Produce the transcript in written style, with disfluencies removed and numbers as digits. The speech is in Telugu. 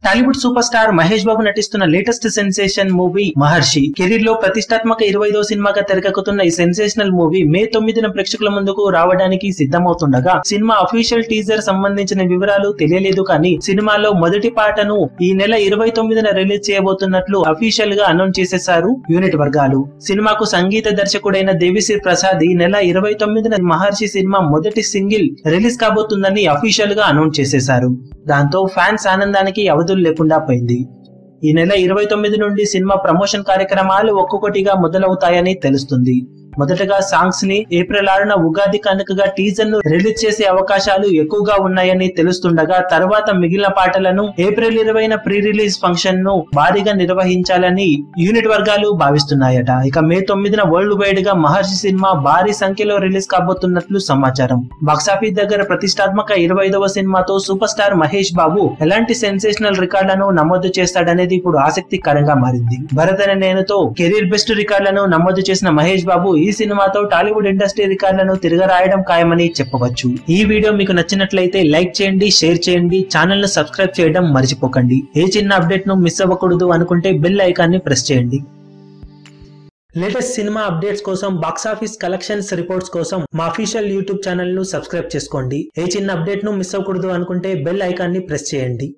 టాలీవుడ్ సూపర్ స్టార్ మహేష్ బాబు నటిస్తున్న లేటెస్ట్ సెన్సేషన్ మూవీ మహర్షి కెరీర్ లో ప్రతిష్టాత్మక 25వ సినిమాగా తెరకెక్కుతున్న ఈ సెన్సేషనల్ మూవీ మే 9న ప్రేక్షకుల ముందుకు రావడానికి సిద్ధమవుతుండగా సినిమా అఫీషియల్ టీజర్ సంబంధించిన వివరాలు తెలియలేదు కానీ సినిమాలో మొదటి పాటను ఈ నెల 29న రిలీజ్ చేయబోతున్నట్లు అఫీషియల్ గా అనౌన్స్ చేసేశారు యూనిట్ వర్గాలు. సినిమాకు సంగీత దర్శకుడైన దేవిశ్రీ ప్రసాద్ ఈ నెల 29న మహర్షి సినిమా మొదటి సింగిల్ రిలీజ్ కాబోతుందని అఫీషియల్ గా అనౌన్స్ చేసేశారు. దాంతో ఫ్యాన్స్ ఆనందానికి అవధులు లేకుండా పోయింది. ఈ నెల 29 నుండి సినిమా ప్రమోషన్ కార్యక్రమాలు ఒక్కొక్కటిగా మొదలవుతాయని తెలుస్తుంది. మొదటగా సాంగ్స్ ని ఏప్రిల్ 6న ఉగాది కనుకగా టీజర్ ను రిలీజ్ చేసే అవకాశాలు ఎక్కువగా ఉన్నాయని తెలుస్తుండగా తర్వాత మిగిలిన పాటలను ఏప్రిల్ 20న ప్రీ రిలీజ్ ఫంక్షన్ ను భారీగా నిర్వహించాలని యూనిట్ వర్గాలు భావిస్తున్నాయట. ఇక మే 9న వరల్డ్ వైడ్ గా మహర్షి సినిమా భారీ సంఖ్యలో రిలీజ్ కాబోతున్నట్లు సమాచారం. బాక్సాఫీస్ దగ్గర ప్రతిష్టాత్మక 25వ సినిమాతో సూపర్ స్టార్ మహేష్ బాబు ఎలాంటి సెన్సేషనల్ రికార్డులను నమోదు చేస్తాడనేది ఇప్పుడు ఆసక్తికరంగా మారింది. భరత్ అనే నేనుతో కెరీర్ బెస్ట్ రికార్డులను నమోదు చేసిన మహేష్ బాబు ఈ సినిమాతో టాలీవుడ్ ఇండస్ట్రీ రికార్డులను తిరగరాయడం ఖాయమని చెప్పవచ్చు. ఈ వీడియో మీకు నచ్చినట్లయితే లైక్ చేయండి, షేర్ చేయండి, ఛానల్ ను సబ్స్క్రైబ్ చేయడం మర్చిపోకండి. ఏ చిన్న అప్డేట్ ను మిస్ అవ్వకూడదు అనుకుంటే బెల్ ఐకాన్ ని ప్రెస్ చేయండి. లేటెస్ట్ సినిమా అప్డేట్స్ కోసం, బాక్సాఫీస్ కలెక్షన్స్ రిపోర్ట్స్ కోసం మా అఫీషియల్ యూట్యూబ్ ఛానల్ ను సబ్స్క్రైబ్ చేసుకోండి. ఏ చిన్న అప్డేట్ ను మిస్ అవ్వకూడదు అనుకుంటే బెల్ ఐకాన్ ని ప్రెస్ చేయండి.